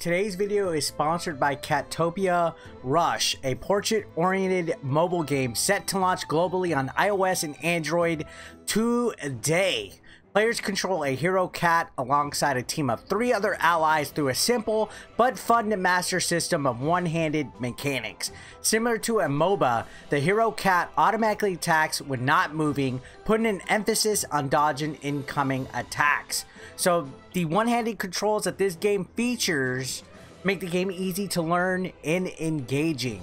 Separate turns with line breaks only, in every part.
Today's video is sponsored by Catopia Rush, a portrait-oriented mobile game set to launch globally on iOS and Android today. Players control a hero cat alongside a team of 3 other allies through a simple but fun to master system of one-handed mechanics. Similar to a MOBA, the hero cat automatically attacks when not moving, putting an emphasis on dodging incoming attacks. So the one-handed controls that this game features make the game easy to learn and engaging.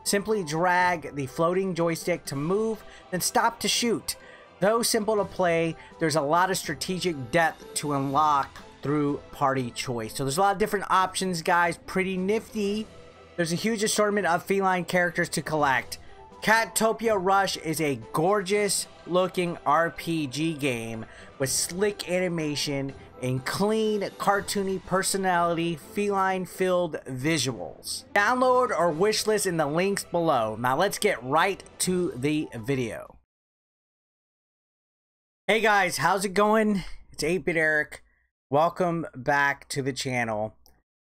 Simply drag the floating joystick to move, then stop to shoot. Though simple to play, there's a lot of strategic depth to unlock through party choice. So there's a lot of different options, guys. Pretty nifty. There's a huge assortment of feline characters to collect. Catopia Rush is a gorgeous looking RPG game with slick animation and clean, cartoony personality, feline-filled visuals. Download or wishlist in the links below. Now let's get right to the video. Hey guys, how's it going? It's 8-Bit Eric. Welcome back to the channel.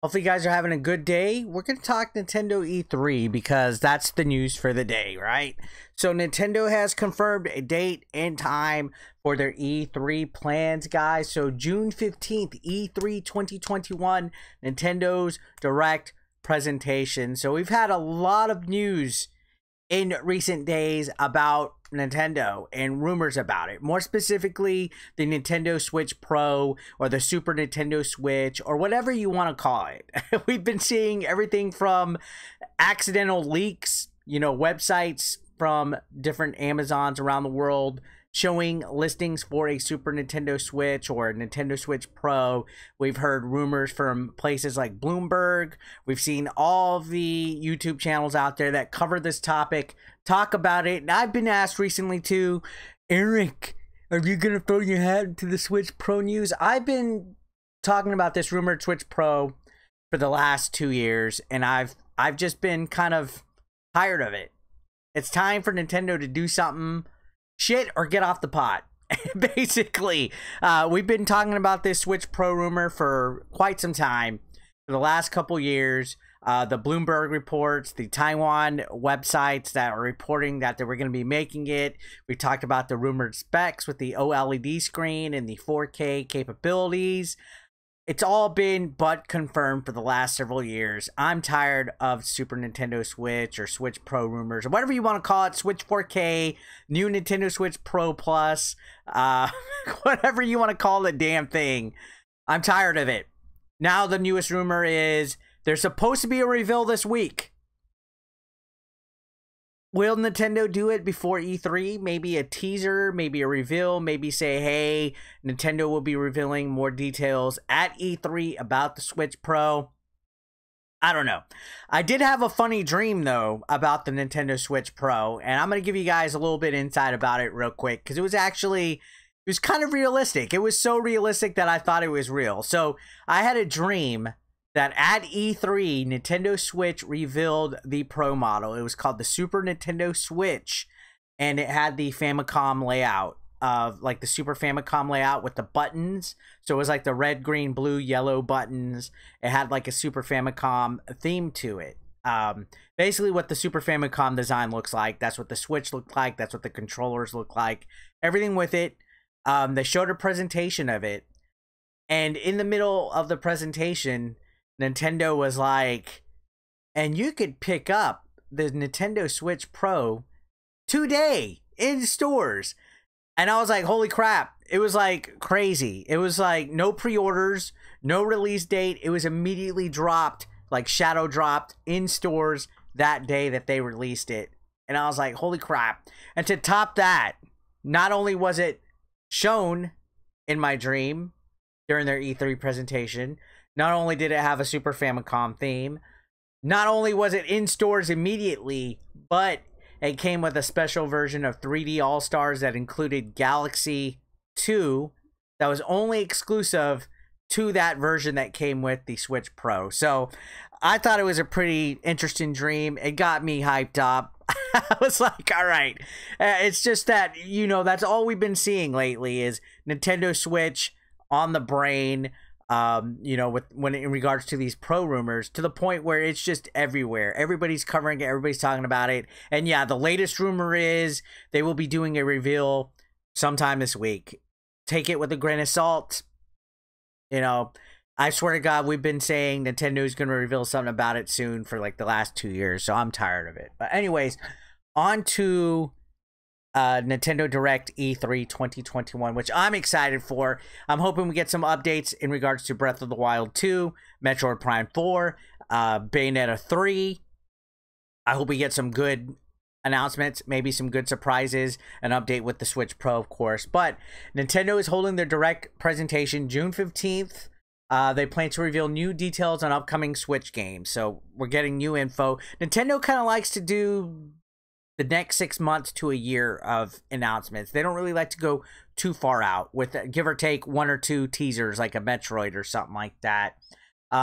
Hopefully you guys are having a good day. We're going to talk Nintendo E3 because that's the news for the day, right? So Nintendo has confirmed a date and time for their E3 plans, guys. So June 15th, E3 2021, Nintendo's Direct presentation. So we've had a lot of news in recent days about Nintendo and rumors about it. More specifically, the Nintendo Switch Pro or the Super Nintendo Switch or whatever you want to call it. We've been seeing everything from accidental leaks, websites from different Amazons around the world showing listings for a Super Nintendo Switch or a Nintendo Switch Pro. We've heard rumors from places like Bloomberg. We've seen all the YouTube channels out there that cover this topic, talk about it. And I've been asked recently too, Eric, are you going to throw your hat into the Switch Pro news? I've been talking about this rumored Switch Pro for the last 2 years, and I've just been kind of tired of it. It's time for Nintendo to do something shit or get off the pot. Basically, we've been talking about this Switch Pro rumor for quite some time, for the last couple years. The Bloomberg reports, the Taiwan websites that are reporting that they were going to be making it. We talked about the rumored specs with the OLED screen and the 4K capabilities. It's all been but confirmed for the last several years. I'm tired of Super Nintendo Switch or Switch Pro rumors or whatever you want to call it. Switch 4K, new Nintendo Switch Pro Plus, whatever you want to call the damn thing. I'm tired of it. Now the newest rumor is there's supposed to be a reveal this week. Will Nintendo do it before E3? Maybe a teaser, maybe a reveal, maybe say, hey, Nintendo will be revealing more details at E3 about the Switch Pro. I don't know. I did have a funny dream, though, about the Nintendo Switch Pro, and I'm going to give you guys a little bit insight about it real quick, because it was kind of realistic. It was so realistic that I thought it was real. So I had a dream that at E3, Nintendo Switch revealed the Pro model. It was called the Super Nintendo Switch, and it had the Famicom layout of like the Super Famicom layout with the buttons. So it was like the red, green, blue, yellow buttons. It had like a Super Famicom theme to it. Basically what the Super Famicom design looks like. That's what the Switch looked like. That's what the controllers look like. Everything with it. They showed a presentation of it. And in the middle of the presentation, Nintendo was like, and you could pick up the Nintendo Switch Pro today in stores. And I was like, holy crap. It was like crazy. It was like no pre-orders, no release date. It was immediately dropped, like shadow dropped in stores that day that they released it. And I was like, holy crap. And to top that, not only was it shown in my dream during their E3 presentation, not only did it have a Super Famicom theme, not only was it in stores immediately, but it came with a special version of 3D All-Stars that included Galaxy 2 that was only exclusive to that version that came with the Switch Pro. So I thought it was a pretty interesting dream. It got me hyped up. I was like, all right. It's just that, that's all we've been seeing lately is Nintendo Switch on the brain. you know, when in regards to these pro rumors, to the point where it's just everywhere. Everybody's covering it, everybody's talking about it. And yeah, the latest rumor is they will be doing a reveal sometime this week. Take it with a grain of salt. You know, I swear to God, we've been saying Nintendo's going to reveal something about it soon for like the last 2 years, so I'm tired of it. But anyways, on to Nintendo Direct E3 2021, which I'm excited for. I'm hoping we get some updates in regards to Breath of the Wild 2, Metroid Prime 4, Bayonetta 3. I hope we get some good announcements, maybe some good surprises, an update with the Switch Pro, of course. But Nintendo is holding their Direct presentation June 15th. They plan to reveal new details on upcoming Switch games, so we're getting new info. Nintendo kind of likes to do the next 6 months to a year of announcements. They don't really like to go too far out with, give or take, 1 or 2 teasers like a Metroid or something like that.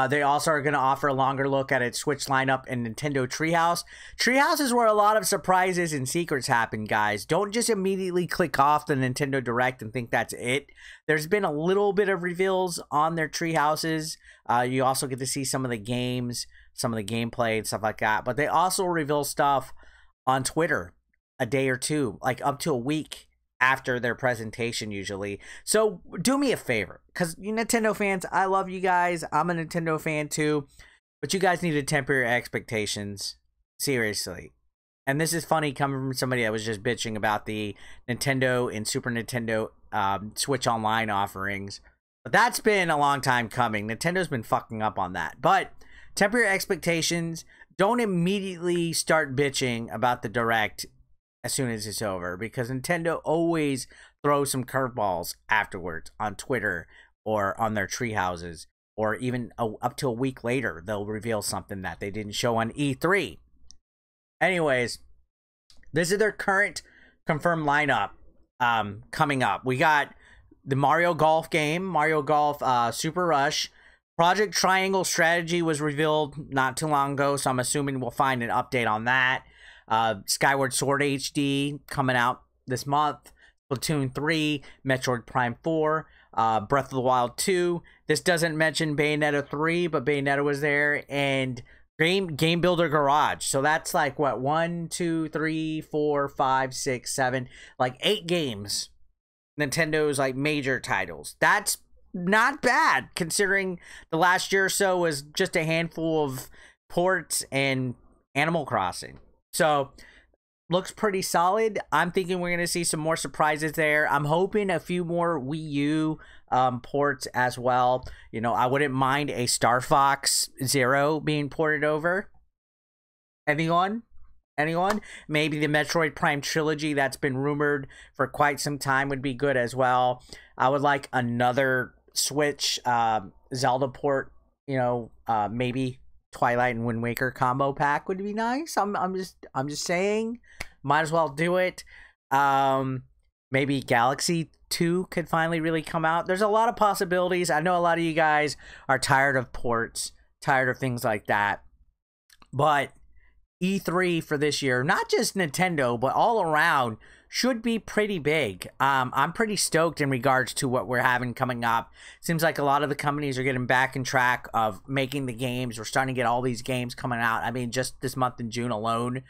They also are going to offer a longer look at its Switch lineup and Nintendo Treehouse. Treehouse is where a lot of surprises and secrets happen, guys. Don't just immediately click off the Nintendo Direct and think that's it. There's been a little bit of reveals on their Treehouses. You also get to see some of the games, some of the gameplay and stuff like that. But they also reveal stuff on Twitter a day or two, like up to a week after their presentation usually. So do me a favor, because you Nintendo fans, I love you guys. I'm a Nintendo fan too, but you guys need to temper your expectations, seriously. And this is funny coming from somebody that was just bitching about the Nintendo and Super Nintendo Switch Online offerings. But that's been a long time coming. Nintendo's been fucking up on that. But temper your expectations. Don't immediately start bitching about the Direct as soon as it's over, because Nintendo always throws some curveballs afterwards on Twitter or on their Treehouses, or even up to a week later, they'll reveal something that they didn't show on E3. Anyways, this is their current confirmed lineup coming up. We got the Mario Golf game, Mario Golf Super Rush. Project Triangle Strategy was revealed not too long ago, so I'm assuming we'll find an update on that. Skyward Sword HD coming out this month. Splatoon 3, Metroid Prime 4, Breath of the Wild 2. This doesn't mention Bayonetta 3, but Bayonetta was there. And Game Builder Garage. So that's like, what, 1, 2, 3, 4, 5, 6, 7, like 8 games. Nintendo's like major titles. That's not bad, considering the last year or so was just a handful of ports and Animal Crossing. So looks pretty solid. I'm thinking we're going to see some more surprises there. I'm hoping a few more Wii U ports as well. You know, I wouldn't mind a Star Fox Zero being ported over. Anyone? Maybe the Metroid Prime trilogy that's been rumored for quite some time would be good as well. I would like another Switch Zelda port. You know, maybe Twilight and Wind Waker combo pack would be nice. I'm just saying, might as well do it. Maybe Galaxy 2 could finally really come out. There's a lot of possibilities. I know a lot of you guys are tired of ports, tired of things like that. But E3 for this year, not just Nintendo, but all around, should be pretty big. I'm pretty stoked in regards to what we're having coming up. Seems like a lot of the companies are getting back in track of making the games. We're starting to get all these games coming out. I mean, just this month in June alone,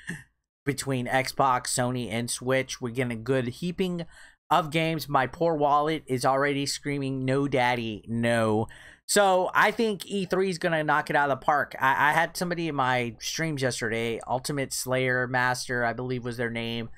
between Xbox, Sony, and Switch, we're getting a good heaping of games. My poor wallet is already screaming, no daddy, no. So I think E3 is going to knock it out of the park. I had somebody in my streams yesterday, Ultimate Slayer Master, I believe was their name.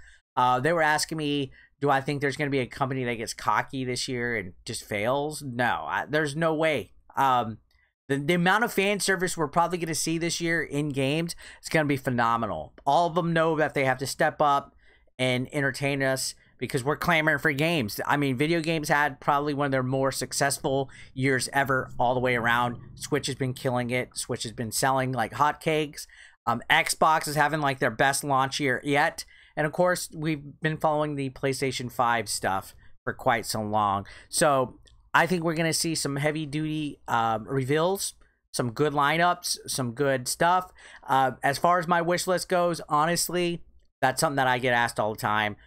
They were asking me, do I think there's going to be a company that gets cocky this year and just fails? No, there's no way. The amount of fan service we're probably going to see this year in games is going to be phenomenal. All of them know that they have to step up and entertain us because we're clamoring for games. I mean, video games had probably one of their more successful years ever all the way around. Switch has been killing it. Switch has been selling like hotcakes. Xbox is having like their best launch year yet. And of course, we've been following the PlayStation 5 stuff for quite so long. So I think we're going to see some heavy duty reveals, some good lineups, some good stuff. As far as my wish list goes, honestly, that's something that I get asked all the time.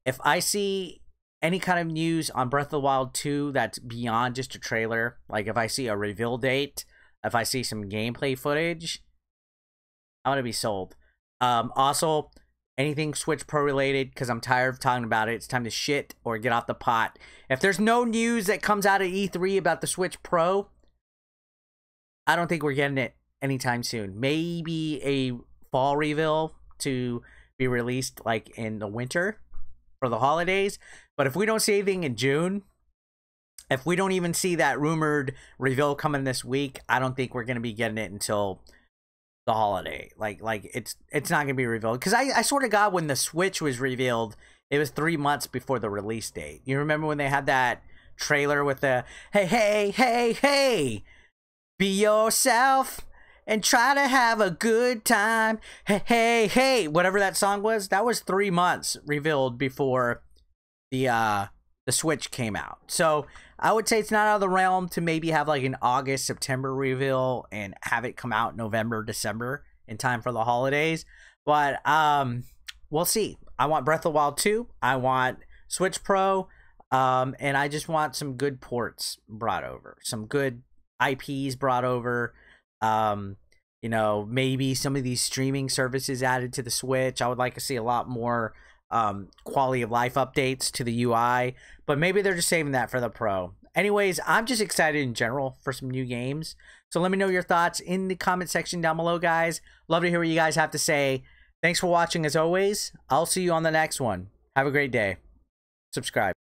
If I see any kind of news on Breath of the Wild 2 that's beyond just a trailer, like if I see a reveal date, if I see some gameplay footage, I'm gonna be sold. Also, anything Switch Pro related, because I'm tired of talking about it. It's time to shit or get off the pot. If there's no news that comes out of E3 about the Switch Pro, I don't think we're getting it anytime soon. Maybe a fall reveal to be released like in the winter for the holidays. But if we don't see anything in June, if we don't even see that rumored reveal coming this week, I don't think we're going to be getting it until the holiday. Like it's not going to be revealed. Because I swear to God, when the Switch was revealed, it was 3 months before the release date. You remember when they had that trailer with the, hey, be yourself and try to have a good time. Hey, whatever that song was, that was 3 months revealed before the Switch came out. So I would say it's not out of the realm to maybe have like an August, September reveal and have it come out November, December in time for the holidays. But we'll see. I want Breath of the Wild 2. I want Switch Pro. And I just want some good ports brought over. Some good IPs brought over. You know, maybe some of these streaming services added to the Switch. I would like to see a lot more quality of life updates to the UI, but maybe they're just saving that for the Pro. Anyways, I'm just excited in general for some new games. So let me know your thoughts in the comment section down below, guys. Love to hear what you guys have to say. Thanks for watching as always. I'll see you on the next one. Have a great day. Subscribe.